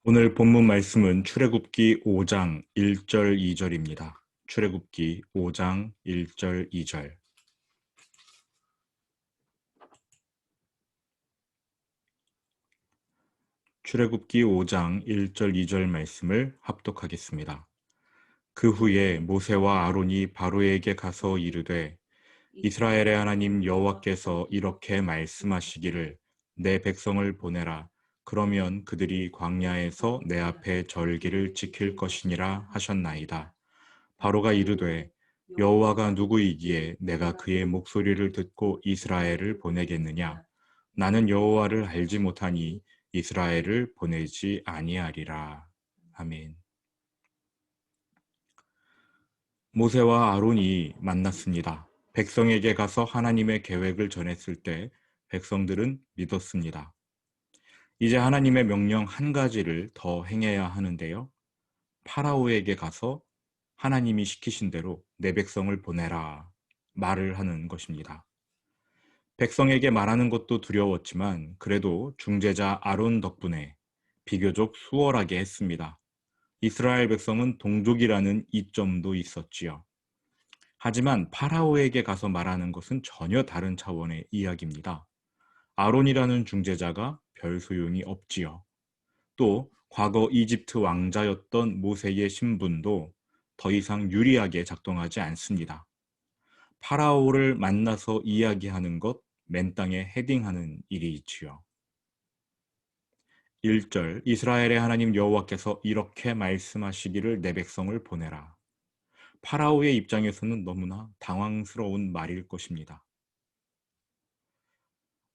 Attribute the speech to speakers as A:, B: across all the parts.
A: 오늘 본문 말씀은 출애굽기 5장 1절 2절입니다. 출애굽기 5장 1절 2절. 출애굽기 5장 1절 2절 말씀을 합독하겠습니다. 그 후에 모세와 아론이 바로에게 가서 이르되 이스라엘의 하나님 여호와께서 이렇게 말씀하시기를 내 백성을 보내라. 그러면 그들이 광야에서 내 앞에 절기를 지킬 것이니라 하셨나이다. 바로가 이르되 여호와가 누구이기에 내가 그의 목소리를 듣고 이스라엘을 보내겠느냐? 나는 여호와를 알지 못하니 이스라엘을 보내지 아니하리라. 아멘. 모세와 아론이 만났습니다. 백성에게 가서 하나님의 계획을 전했을 때 백성들은 믿었습니다. 이제 하나님의 명령 한 가지를 더 행해야 하는데요. 파라오에게 가서 하나님이 시키신 대로 내 백성을 보내라 말을 하는 것입니다. 백성에게 말하는 것도 두려웠지만 그래도 중재자 아론 덕분에 비교적 수월하게 했습니다. 이스라엘 백성은 동족이라는 이점도 있었지요. 하지만 파라오에게 가서 말하는 것은 전혀 다른 차원의 이야기입니다. 아론이라는 중재자가 별 소용이 없지요. 또 과거 이집트 왕자였던 모세의 신분도 더 이상 유리하게 작동하지 않습니다. 파라오를 만나서 이야기하는 것, 맨땅에 헤딩하는 일이 있지요. 1절 이스라엘의 하나님 여호와께서 이렇게 말씀하시기를 내 백성을 보내라. 파라오의 입장에서는 너무나 당황스러운 말일 것입니다.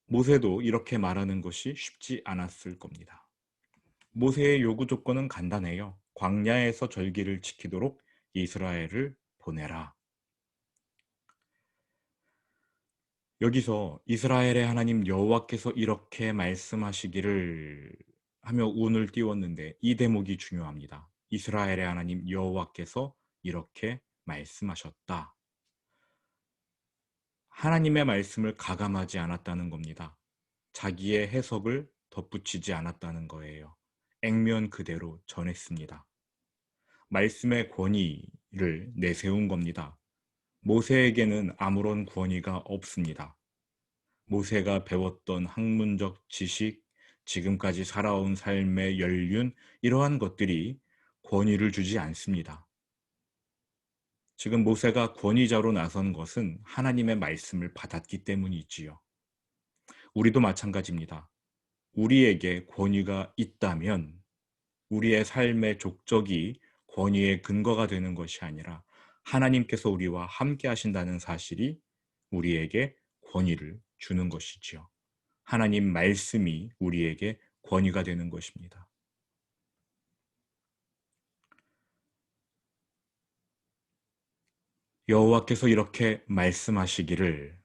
A: 모세도 이렇게 말하는 것이 쉽지 않았을 겁니다. 모세의 요구 조건은 간단해요. 광야에서 절기를 지키도록 이스라엘을 보내라. 여기서 이스라엘의 하나님 여호와께서 이렇게 말씀하시기를 하며 운을 띄웠는데 이 대목이 중요합니다. 이스라엘의 하나님 여호와께서 이렇게 말씀하셨다. 하나님의 말씀을 가감하지 않았다는 겁니다. 자기의 해석을 덧붙이지 않았다는 거예요. 액면 그대로 전했습니다. 말씀의 권위를 내세운 겁니다. 모세에게는 아무런 권위가 없습니다. 모세가 배웠던 학문적 지식, 지금까지 살아온 삶의 연륜, 이러한 것들이 권위를 주지 않습니다. 지금 모세가 권위자로 나선 것은 하나님의 말씀을 받았기 때문이지요. 우리도 마찬가지입니다. 우리에게 권위가 있다면 우리의 삶의 족적이 권위의 근거가 되는 것이 아니라 하나님께서 우리와 함께 하신다는 사실이 우리에게 권위를 주는 것이지요. 하나님 말씀이 우리에게 권위가 되는 것입니다. 여호와께서 이렇게 말씀하시기를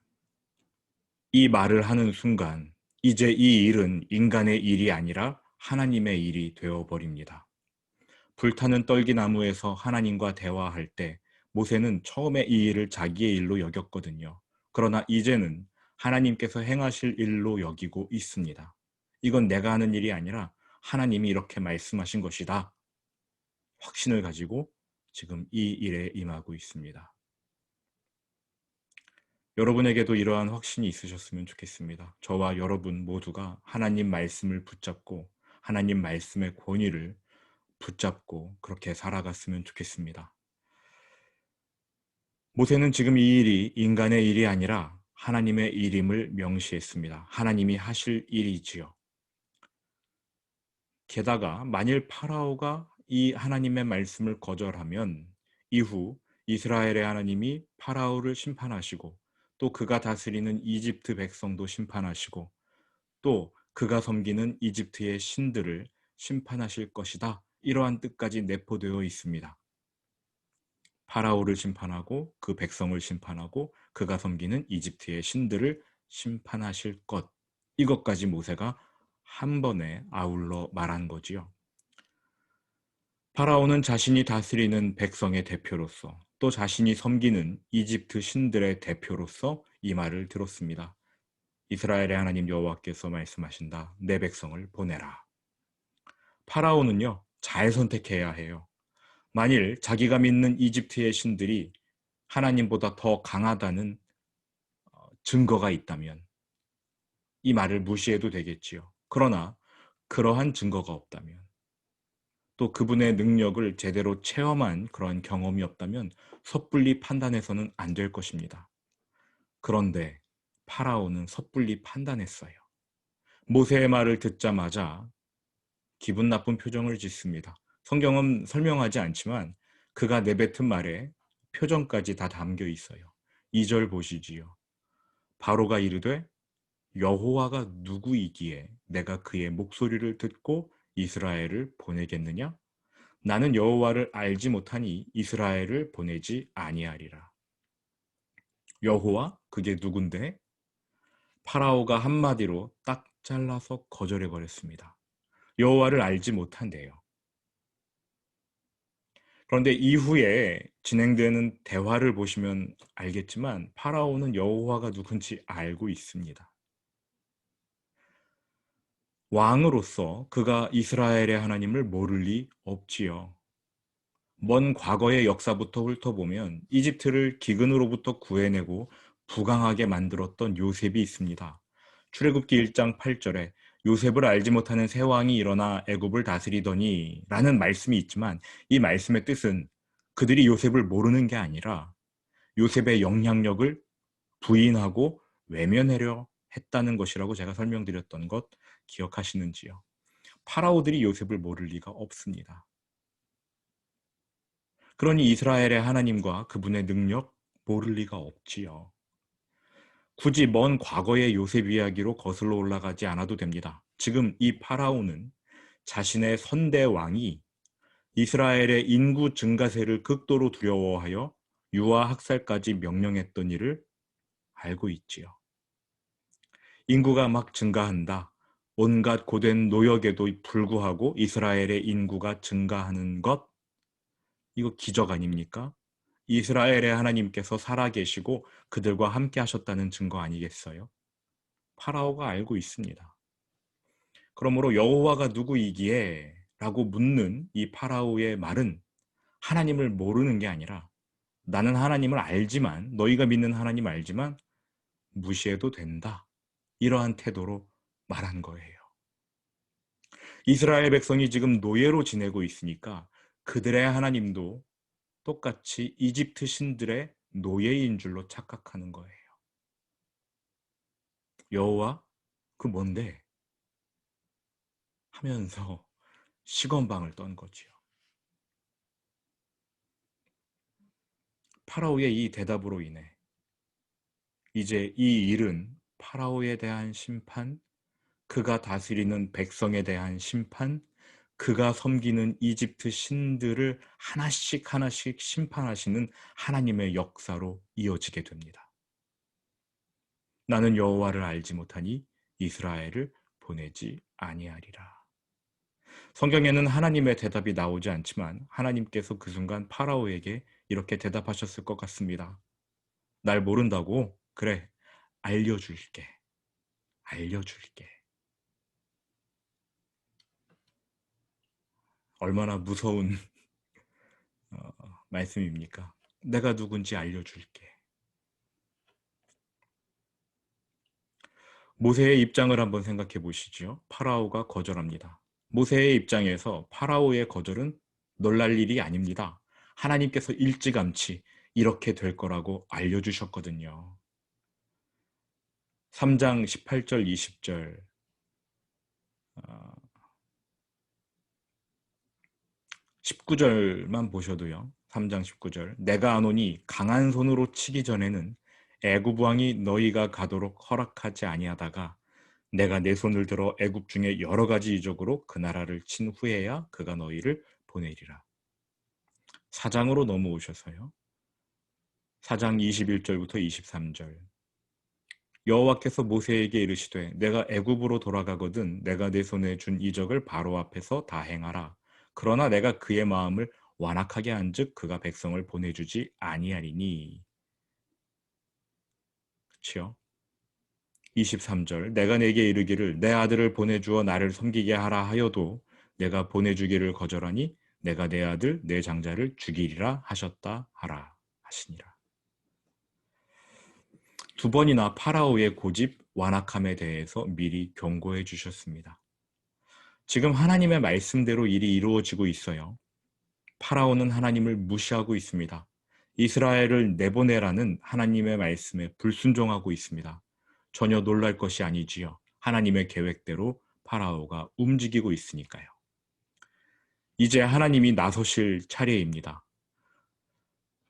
A: 이 말을 하는 순간 이제 이 일은 인간의 일이 아니라 하나님의 일이 되어버립니다. 불타는 떨기나무에서 하나님과 대화할 때 모세는 처음에 이 일을 자기의 일로 여겼거든요. 그러나 이제는 하나님께서 행하실 일로 여기고 있습니다. 이건 내가 하는 일이 아니라 하나님이 이렇게 말씀하신 것이다. 확신을 가지고 지금 이 일에 임하고 있습니다. 여러분에게도 이러한 확신이 있으셨으면 좋겠습니다. 저와 여러분 모두가 하나님 말씀을 붙잡고 하나님 말씀의 권위를 붙잡고 그렇게 살아갔으면 좋겠습니다. 모세는 지금 이 일이 인간의 일이 아니라 하나님의 일임을 명시했습니다. 하나님이 하실 일이지요. 게다가 만일 파라오가 이 하나님의 말씀을 거절하면 이후 이스라엘의 하나님이 파라오를 심판하시고 또 그가 다스리는 이집트 백성도 심판하시고 또 그가 섬기는 이집트의 신들을 심판하실 것이다. 이러한 뜻까지 내포되어 있습니다. 파라오를 심판하고 그 백성을 심판하고 그가 섬기는 이집트의 신들을 심판하실 것. 이것까지 모세가 한 번에 아울러 말한 거지요. 파라오는 자신이 다스리는 백성의 대표로서 또 자신이 섬기는 이집트 신들의 대표로서 이 말을 들었습니다. 이스라엘의 하나님 여호와께서 말씀하신다. 내 백성을 보내라. 파라오는요, 잘 선택해야 해요. 만일 자기가 믿는 이집트의 신들이 하나님보다 더 강하다는 증거가 있다면 이 말을 무시해도 되겠지요. 그러나 그러한 증거가 없다면, 또 그분의 능력을 제대로 체험한 그러한 경험이 없다면 섣불리 판단해서는 안 될 것입니다. 그런데 파라오는 섣불리 판단했어요. 모세의 말을 듣자마자 기분 나쁜 표정을 짓습니다. 성경은 설명하지 않지만 그가 내뱉은 말에 표정까지 다 담겨 있어요. 2절 보시지요. 바로가 이르되 여호와가 누구이기에 내가 그의 목소리를 듣고 이스라엘을 보내겠느냐? 나는 여호와를 알지 못하니 이스라엘을 보내지 아니하리라. 여호와? 그게 누군데? 파라오가 한마디로 딱 잘라서 거절해 버렸습니다. 여호와를 알지 못한대요. 그런데 이후에 진행되는 대화를 보시면 알겠지만 파라오는 여호와가 누군지 알고 있습니다. 왕으로서 그가 이스라엘의 하나님을 모를 리 없지요. 먼 과거의 역사부터 훑어보면 이집트를 기근으로부터 구해내고 부강하게 만들었던 요셉이 있습니다. 출애굽기 1장 8절에 요셉을 알지 못하는 새 왕이 일어나 애굽을 다스리더니 라는 말씀이 있지만 이 말씀의 뜻은 그들이 요셉을 모르는 게 아니라 요셉의 영향력을 부인하고 외면하려 했다는 것이라고 제가 설명드렸던 것 기억하시는지요? 파라오들이 요셉을 모를 리가 없습니다. 그러니 이스라엘의 하나님과 그분의 능력 모를 리가 없지요. 굳이 먼 과거의 요셉 이야기로 거슬러 올라가지 않아도 됩니다. 지금 이 파라오는 자신의 선대 왕이 이스라엘의 인구 증가세를 극도로 두려워하여 유아 학살까지 명령했던 일을 알고 있지요. 인구가 막 증가한다. 온갖 고된 노역에도 불구하고 이스라엘의 인구가 증가하는 것, 이거 기적 아닙니까? 이스라엘의 하나님께서 살아계시고 그들과 함께 하셨다는 증거 아니겠어요? 파라오가 알고 있습니다. 그러므로 여호와가 누구이기에? 라고 묻는 이 파라오의 말은 하나님을 모르는 게 아니라 나는 하나님을 알지만, 너희가 믿는 하나님 알지만 무시해도 된다. 이러한 태도로 말한 거예요. 이스라엘 백성이 지금 노예로 지내고 있으니까 그들의 하나님도 똑같이 이집트 신들의 노예인 줄로 착각하는 거예요. 여호와? 그 뭔데? 하면서 시건방을 떤 거지요. 파라오의 이 대답으로 인해 이제 이 일은 파라오에 대한 심판, 그가 다스리는 백성에 대한 심판, 그가 섬기는 이집트 신들을 하나씩 하나씩 심판하시는 하나님의 역사로 이어지게 됩니다. 나는 여호와를 알지 못하니 이스라엘을 보내지 아니하리라. 성경에는 하나님의 대답이 나오지 않지만 하나님께서 그 순간 파라오에게 이렇게 대답하셨을 것 같습니다. 날 모른다고? 그래, 알려줄게. 알려줄게. 얼마나 무서운 말씀입니까? 내가 누군지 알려줄게. 모세의 입장을 한번 생각해 보시죠. 파라오가 거절합니다. 모세의 입장에서 파라오의 거절은 놀랄 일이 아닙니다. 하나님께서 일찌감치 이렇게 될 거라고 알려주셨거든요. 3장 18절 20절 19절만 보셔도요. 3장 19절 내가 아노니 강한 손으로 치기 전에는 애굽 왕이 너희가 가도록 허락하지 아니하다가 내가 내 손을 들어 애굽 중에 여러 가지 이적으로 그 나라를 친 후에야 그가 너희를 보내리라. 4장으로 넘어오셔서요. 4장 21절부터 23절 여호와께서 모세에게 이르시되 내가 애굽으로 돌아가거든 내가 내 손에 준 이적을 바로 앞에서 다 행하라. 그러나 내가 그의 마음을 완악하게 한즉 그가 백성을 보내주지 아니하리니. 그치요? 23절 내가 내게 이르기를 내 아들을 보내주어 나를 섬기게 하라 하여도 내가 보내주기를 거절하니 내가 내 아들 내 장자를 죽이리라 하셨다 하라 하시니라. 두 번이나 파라오의 고집 완악함에 대해서 미리 경고해 주셨습니다. 지금 하나님의 말씀대로 일이 이루어지고 있어요. 파라오는 하나님을 무시하고 있습니다. 이스라엘을 내보내라는 하나님의 말씀에 불순종하고 있습니다. 전혀 놀랄 것이 아니지요. 하나님의 계획대로 파라오가 움직이고 있으니까요. 이제 하나님이 나서실 차례입니다.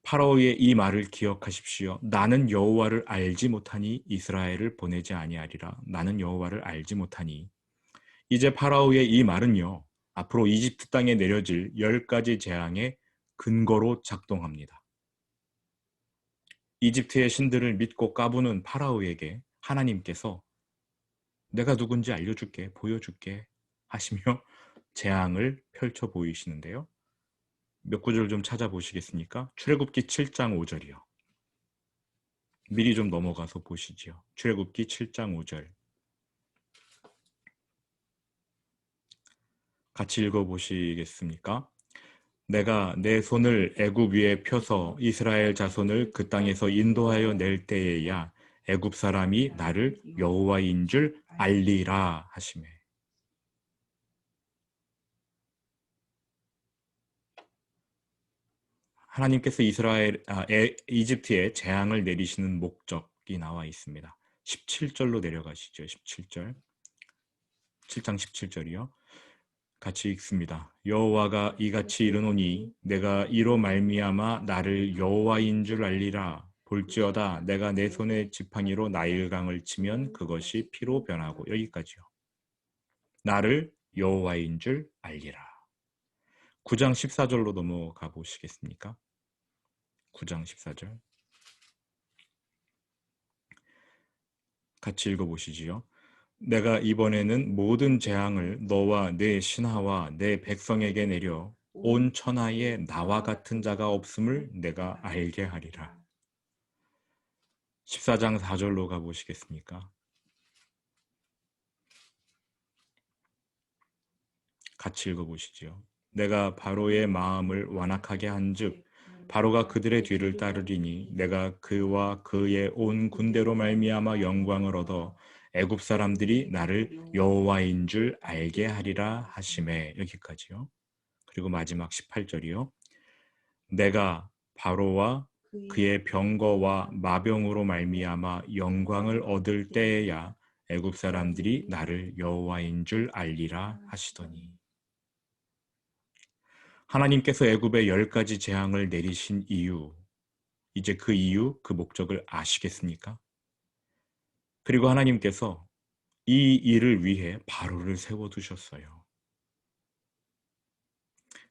A: 파라오의 이 말을 기억하십시오. 나는 여호와를 알지 못하니 이스라엘을 보내지 아니하리라. 나는 여호와를 알지 못하니. 이제 파라오의 이 말은요, 앞으로 이집트 땅에 내려질 10가지 재앙의 근거로 작동합니다. 이집트의 신들을 믿고 까부는 파라오에게 하나님께서 내가 누군지 알려줄게, 보여줄게 하시며 재앙을 펼쳐 보이시는데요. 몇 구절 좀 찾아보시겠습니까? 출애굽기 7장 5절이요. 미리 좀 넘어가서 보시지요. 출애굽기 7장 5절. 같이 읽어보시겠습니까? 내가 내 손을 애굽 위에 펴서 이스라엘 자손을 그 땅에서 인도하여 낼 때에야 애굽 사람이 나를 여호와인 줄 알리라 하시매. 하나님께서 이집트에 재앙을 내리시는 목적이 나와 있습니다. 17절로 내려가시죠. 17절. 7장 17절이요. 같이 읽습니다. 여호와가 이같이 이르노니 내가 이로 말미암아 나를 여호와인 줄 알리라. 볼지어다 내가 내 손의 지팡이로 나일강을 치면 그것이 피로 변하고. 여기까지요. 나를 여호와인 줄 알리라. 9장 14절로 넘어가 보시겠습니까? 9장 14절. 같이 읽어보시지요. 내가 이번에는 모든 재앙을 너와 내 신하와 내 백성에게 내려 온 천하에 나와 같은 자가 없음을 내가 알게 하리라. 14장 4절로 가보시겠습니까? 같이 읽어보시지요. 내가 바로의 마음을 완악하게 한즉 바로가 그들의 뒤를 따르리니 내가 그와 그의 온 군대로 말미암아 영광을 얻어 애굽 사람들이 나를 여호와인 줄 알게 하리라 하시매. 여기까지요. 그리고 마지막 18절이요. 내가 바로와 그의 병거와 마병으로 말미암아 영광을 얻을 때에야 애굽 사람들이 나를 여호와인 줄 알리라 하시더니. 하나님께서 애굽에 10가지 재앙을 내리신 이유, 이제 그 이유, 그 목적을 아시겠습니까? 그리고 하나님께서 이 일을 위해 바로를 세워두셨어요.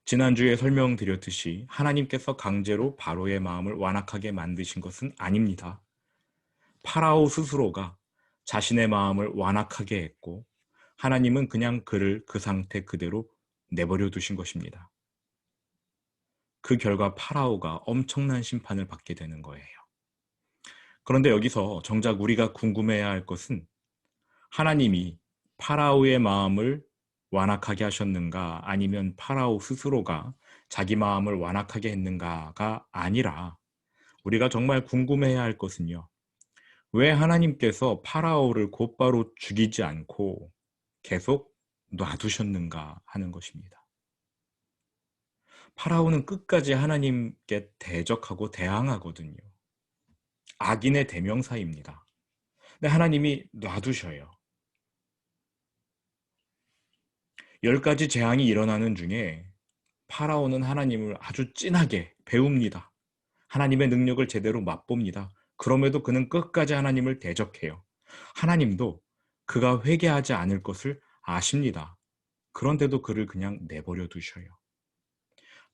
A: 지난주에 설명드렸듯이 하나님께서 강제로 바로의 마음을 완악하게 만드신 것은 아닙니다. 파라오 스스로가 자신의 마음을 완악하게 했고 하나님은 그냥 그를 그 상태 그대로 내버려 두신 것입니다. 그 결과 파라오가 엄청난 심판을 받게 되는 거예요. 그런데 여기서 정작 우리가 궁금해야 할 것은 하나님이 파라오의 마음을 완악하게 하셨는가 아니면 파라오 스스로가 자기 마음을 완악하게 했는가가 아니라 우리가 정말 궁금해야 할 것은요. 왜 하나님께서 파라오를 곧바로 죽이지 않고 계속 놔두셨는가 하는 것입니다. 파라오는 끝까지 하나님께 대적하고 대항하거든요. 악인의 대명사입니다. 근데 하나님이 놔두셔요. 10가지 재앙이 일어나는 중에 파라오는 하나님을 아주 진하게 배웁니다. 하나님의 능력을 제대로 맛봅니다. 그럼에도 그는 끝까지 하나님을 대적해요. 하나님도 그가 회개하지 않을 것을 아십니다. 그런데도 그를 그냥 내버려 두셔요.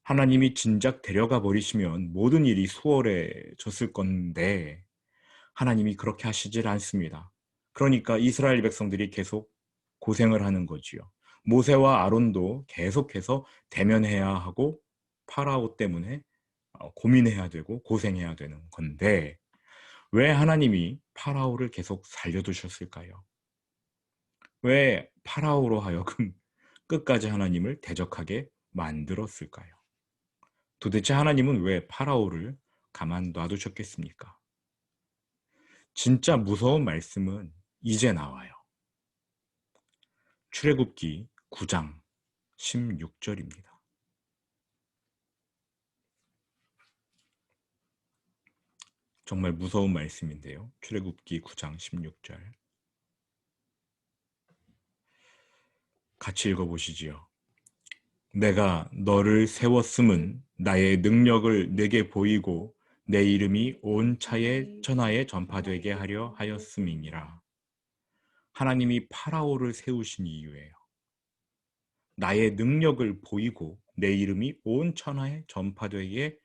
A: 하나님이 진작 데려가 버리시면 모든 일이 수월해졌을 건데 하나님이 그렇게 하시질 않습니다. 그러니까 이스라엘 백성들이 계속 고생을 하는 거지요. 모세와 아론도 계속해서 대면해야 하고 파라오 때문에 고민해야 되고 고생해야 되는 건데 왜 하나님이 파라오를 계속 살려두셨을까요? 왜 파라오로 하여금 끝까지 하나님을 대적하게 만들었을까요? 도대체 하나님은 왜 파라오를 가만 놔두셨겠습니까? 진짜 무서운 말씀은 이제 나와요. 출애굽기 9장 16절입니다. 정말 무서운 말씀인데요. 출애굽기 9장 16절. 같이 읽어보시지요. 내가 너를 세웠음은 나의 능력을 내게 보이고 내 이름이 온 차에 천하에 전파되게 하려 하였음이니라. 하나님이 파라오를 세우신 이유예요. 나의 능력을 보이고 내 이름이 온 천하에 전파되게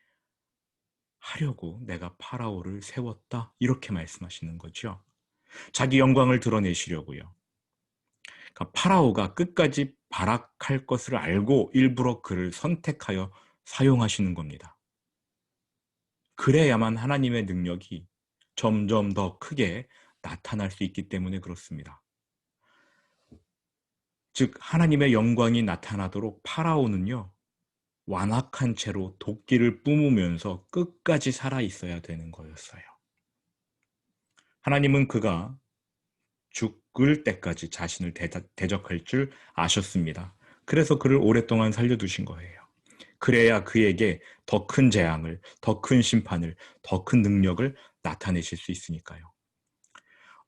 A: 하려고 내가 파라오를 세웠다. 이렇게 말씀하시는 거죠. 자기 영광을 드러내시려고요. 그러니까 파라오가 끝까지 발악할 것을 알고 일부러 그를 선택하여 사용하시는 겁니다. 그래야만 하나님의 능력이 점점 더 크게 나타날 수 있기 때문에 그렇습니다. 즉 하나님의 영광이 나타나도록 파라오는요, 완악한 채로 도끼를 뿜으면서 끝까지 살아 있어야 되는 거였어요. 하나님은 그가 죽을 때까지 자신을 대적할 줄 아셨습니다. 그래서 그를 오랫동안 살려두신 거예요. 그래야 그에게 더 큰 재앙을, 더 큰 심판을, 더 큰 능력을 나타내실 수 있으니까요.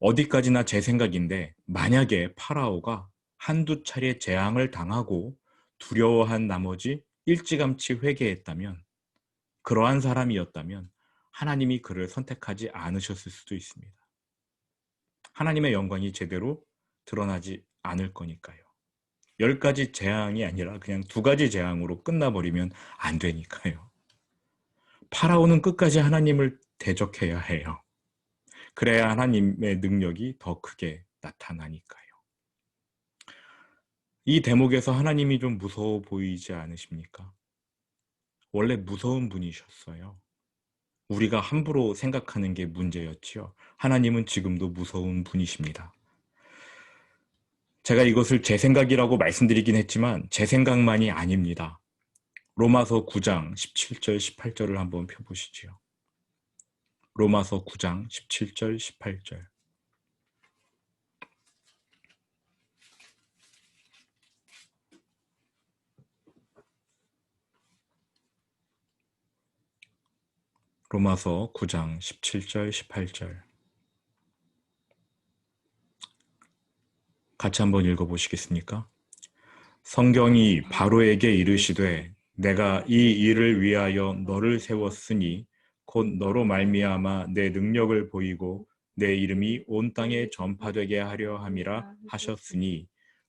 A: 어디까지나 제 생각인데 만약에 파라오가 한두 차례 재앙을 당하고 두려워한 나머지 일찌감치 회개했다면, 그러한 사람이었다면 하나님이 그를 선택하지 않으셨을 수도 있습니다. 하나님의 영광이 제대로 드러나지 않을 거니까요. 10가지 재앙이 아니라 그냥 2가지 재앙으로 끝나버리면 안 되니까요. 파라오는 끝까지 하나님을 대적해야 해요. 그래야 하나님의 능력이 더 크게 나타나니까요. 이 대목에서 하나님이 좀 무서워 보이지 않으십니까? 원래 무서운 분이셨어요. 우리가 함부로 생각하는 게 문제였지요. 하나님은 지금도 무서운 분이십니다. 제가 이것을 제 생각이라고 말씀드리긴 했지만 제 생각만이 아닙니다. 로마서 9장 17절 18절을 한번 펴보시지요. 로마서 9장 17절 18절. 로마서 9장 17절 18절. 같이 한번 읽어보시겠습니까? 성경이 바로에게 이르시되 내가 이 일을 위하여 너를 세웠으니 곧 너로 말미암아 내 능력을 보이고 내 이름이 온 땅에 전파되게 하려 함이라 하셨으니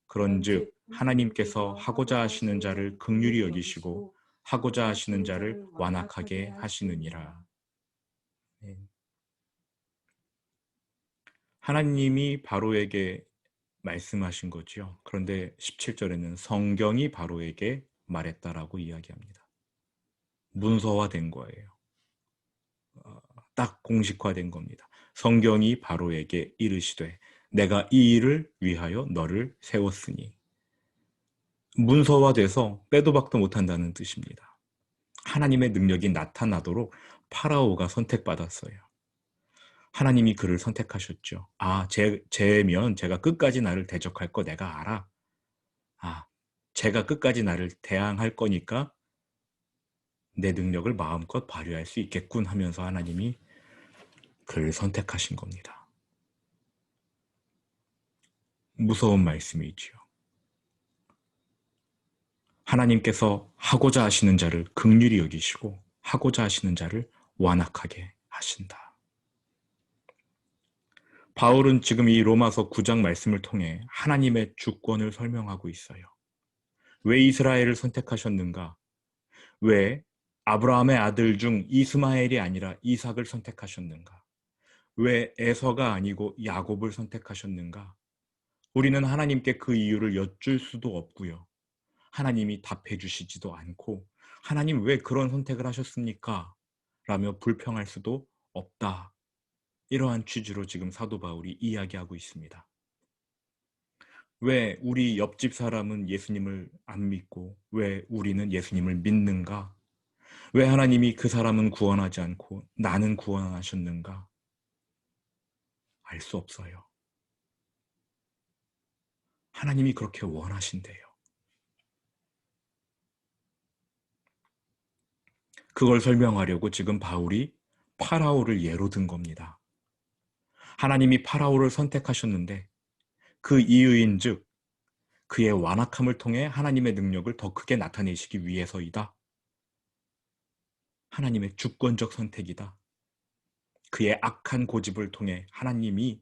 A: 그런즉 하나님께서 하고자 하시는 자를 긍휼히 여기시고 하고자 하시는 자를 완악하게 하시느니라. 네. 하나님이 바로에게 말씀하신 거죠. 그런데 17절에는 성경이 바로에게 말했다라고 이야기합니다. 문서화된 거예요. 딱 공식화된 겁니다. 성경이 바로에게 이르시되 내가 이 일을 위하여 너를 세웠으니. 문서화돼서 빼도 박도 못한다는 뜻입니다. 하나님의 능력이 나타나도록 파라오가 선택받았어요. 하나님이 그를 선택하셨죠. 아, 쟤면 제가 끝까지 나를 대적할 거 내가 알아. 아, 제가 끝까지 나를 대항할 거니까 내 능력을 마음껏 발휘할 수 있겠군 하면서 하나님이 그를 선택하신 겁니다. 무서운 말씀이지요. 하나님께서 하고자 하시는 자를 긍휼히 여기시고 하고자 하시는 자를 완악하게 하신다. 바울은 지금 이 로마서 9장 말씀을 통해 하나님의 주권을 설명하고 있어요. 왜 이스라엘을 선택하셨는가? 왜 아브라함의 아들 중 이스마엘이 아니라 이삭을 선택하셨는가? 왜 에서가 아니고 야곱을 선택하셨는가? 우리는 하나님께 그 이유를 여쭐 수도 없고요. 하나님이 답해 주시지도 않고 하나님 왜 그런 선택을 하셨습니까? 라며 불평할 수도 없다. 이러한 취지로 지금 사도 바울이 이야기하고 있습니다. 왜 우리 옆집 사람은 예수님을 안 믿고 왜 우리는 예수님을 믿는가? 왜 하나님이 그 사람은 구원하지 않고 나는 구원하셨는가? 알 수 없어요. 하나님이 그렇게 원하신대요. 그걸 설명하려고 지금 바울이 파라오를 예로 든 겁니다. 하나님이 파라오를 선택하셨는데 그 이유인즉 그의 완악함을 통해 하나님의 능력을 더 크게 나타내시기 위해서이다. 하나님의 주권적 선택이다. 그의 악한 고집을 통해 하나님이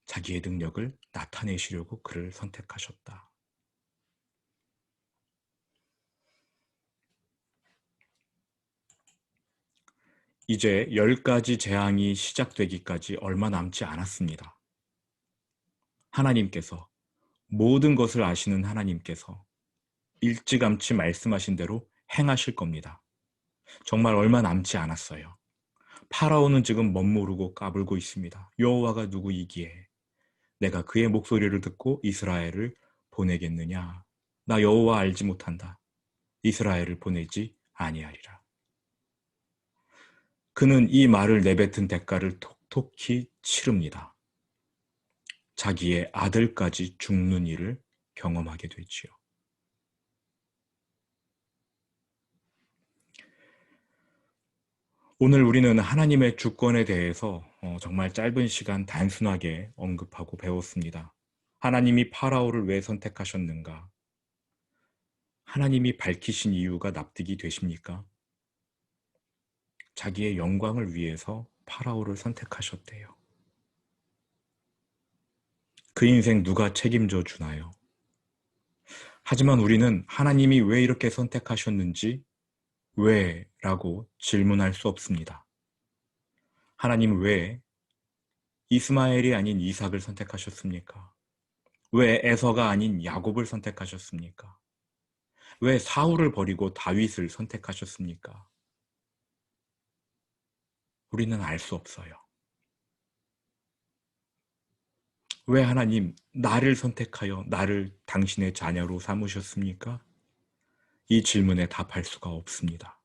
A: 자기의 능력을 나타내시려고 그를 선택하셨다. 이제 10가지 재앙이 시작되기까지 얼마 남지 않았습니다. 하나님께서, 모든 것을 아시는 하나님께서 일찌감치 말씀하신 대로 행하실 겁니다. 정말 얼마 남지 않았어요. 파라오는 지금 멋모르고 까불고 있습니다. 여호와가 누구이기에 내가 그의 목소리를 듣고 이스라엘을 보내겠느냐? 나 여호와 알지 못한다. 이스라엘을 보내지 아니하리라. 그는 이 말을 내뱉은 대가를 톡톡히 치릅니다. 자기의 아들까지 죽는 일을 경험하게 되지요. 오늘 우리는 하나님의 주권에 대해서 정말 짧은 시간 단순하게 언급하고 배웠습니다. 하나님이 파라오를 왜 선택하셨는가? 하나님이 밝히신 이유가 납득이 되십니까? 자기의 영광을 위해서 파라오를 선택하셨대요. 그 인생 누가 책임져 주나요? 하지만 우리는 하나님이 왜 이렇게 선택하셨는지 왜? 라고 질문할 수 없습니다. 하나님 왜 이스마엘이 아닌 이삭을 선택하셨습니까? 왜 에서가 아닌 야곱을 선택하셨습니까? 왜 사울을 버리고 다윗을 선택하셨습니까? 우리는 알 수 없어요. 왜 하나님 나를 선택하여 나를 당신의 자녀로 삼으셨습니까? 이 질문에 답할 수가 없습니다.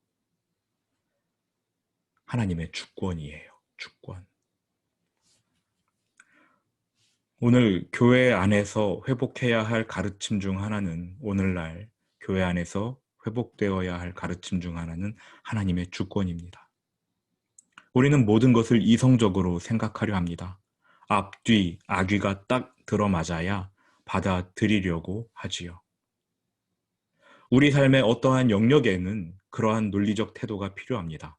A: 하나님의 주권이에요. 주권. 오늘 교회 안에서 회복해야 할 가르침 중 하나는 오늘날 교회 안에서 회복되어야 할 가르침 중 하나는 하나님의 주권입니다. 우리는 모든 것을 이성적으로 생각하려 합니다. 앞뒤, 악귀가 딱 들어맞아야 받아들이려고 하지요. 우리 삶의 어떠한 영역에는 그러한 논리적 태도가 필요합니다.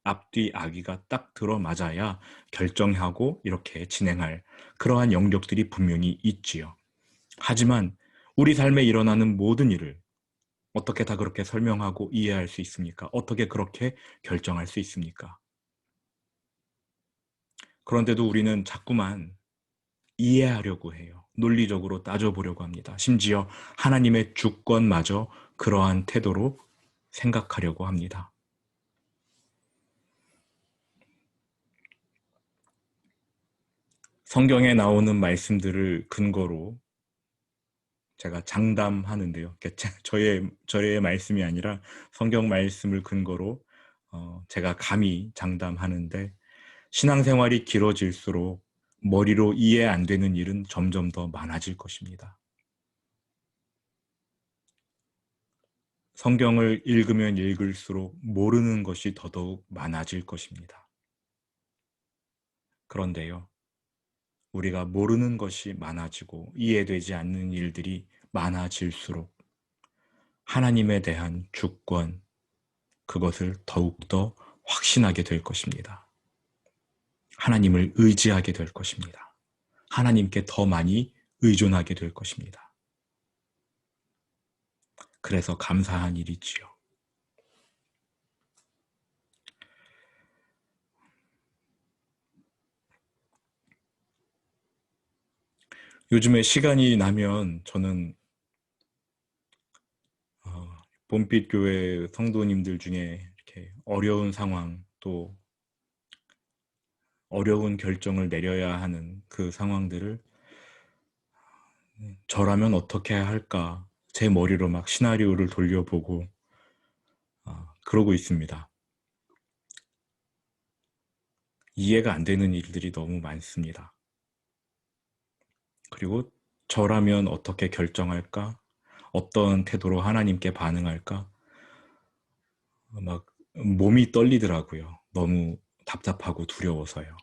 A: 앞뒤 악의가 딱 들어맞아야 결정하고 이렇게 진행할 그러한 영역들이 분명히 있지요. 하지만 우리 삶에 일어나는 모든 일을 어떻게 다 그렇게 설명하고 이해할 수 있습니까? 어떻게 그렇게 결정할 수 있습니까? 그런데도 우리는 자꾸만 이해하려고 해요. 논리적으로 따져보려고 합니다. 심지어 하나님의 주권마저 그러한 태도로 생각하려고 합니다. 성경에 나오는 말씀들을 근거로 제가 장담하는데요. 저의 말씀이 아니라 성경 말씀을 근거로 제가 감히 장담하는데 신앙생활이 길어질수록 머리로 이해 안 되는 일은 점점 더 많아질 것입니다. 성경을 읽으면 읽을수록 모르는 것이 더더욱 많아질 것입니다. 그런데요, 우리가 모르는 것이 많아지고 이해되지 않는 일들이 많아질수록 하나님에 대한 주권, 그것을 더욱더 확신하게 될 것입니다. 하나님을 의지하게 될 것입니다. 하나님께 더 많이 의존하게 될 것입니다. 그래서 감사한 일이지요. 요즘에 시간이 나면 저는 봄빛교회 성도님들 중에 이렇게 어려운 상황 또 어려운 결정을 내려야 하는 그 상황들을 저라면 어떻게 할까? 제 머리로 막 시나리오를 돌려보고 그러고 있습니다. 이해가 안 되는 일들이 너무 많습니다. 그리고 저라면 어떻게 결정할까? 어떤 태도로 하나님께 반응할까? 막 몸이 떨리더라고요. 너무 답답하고 두려워서요.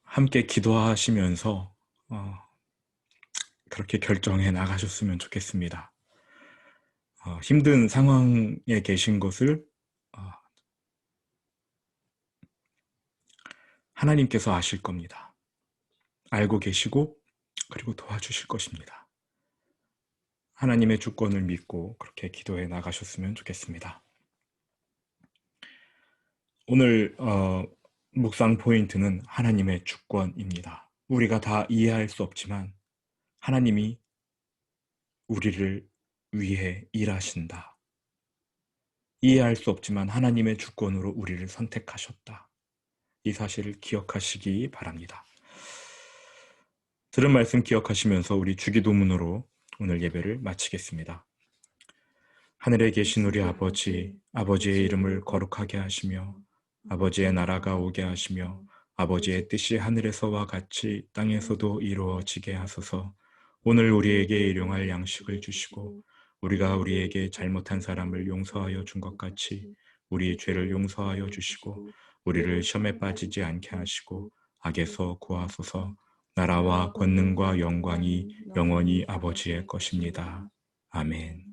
A: 함께 기도하시면서 그렇게 결정해 나가셨으면 좋겠습니다. 힘든 상황에 계신 것을 어, 하나님께서 아실 겁니다. 알고 계시고 그리고 도와주실 것입니다. 하나님의 주권을 믿고 그렇게 기도해 나가셨으면 좋겠습니다. 오늘 묵상 포인트는 하나님의 주권입니다. 우리가 다 이해할 수 없지만 하나님이 우리를 위해 일하신다. 이해할 수 없지만 하나님의 주권으로 우리를 선택하셨다. 이 사실을 기억하시기 바랍니다. 들은 말씀 기억하시면서 우리 주기도문으로 오늘 예배를 마치겠습니다. 하늘에 계신 우리 아버지, 아버지의 이름을 거룩하게 하시며 아버지의 나라가 오게 하시며 아버지의 뜻이 하늘에서와 같이 땅에서도 이루어지게 하소서. 오늘 우리에게 일용할 양식을 주시고 우리가 우리에게 잘못한 사람을 용서하여 준 것 같이 우리의 죄를 용서하여 주시고 우리를 시험에 빠지지 않게 하시고 악에서 구하소서. 나라와 권능과 영광이 영원히 아버지의 것입니다. 아멘.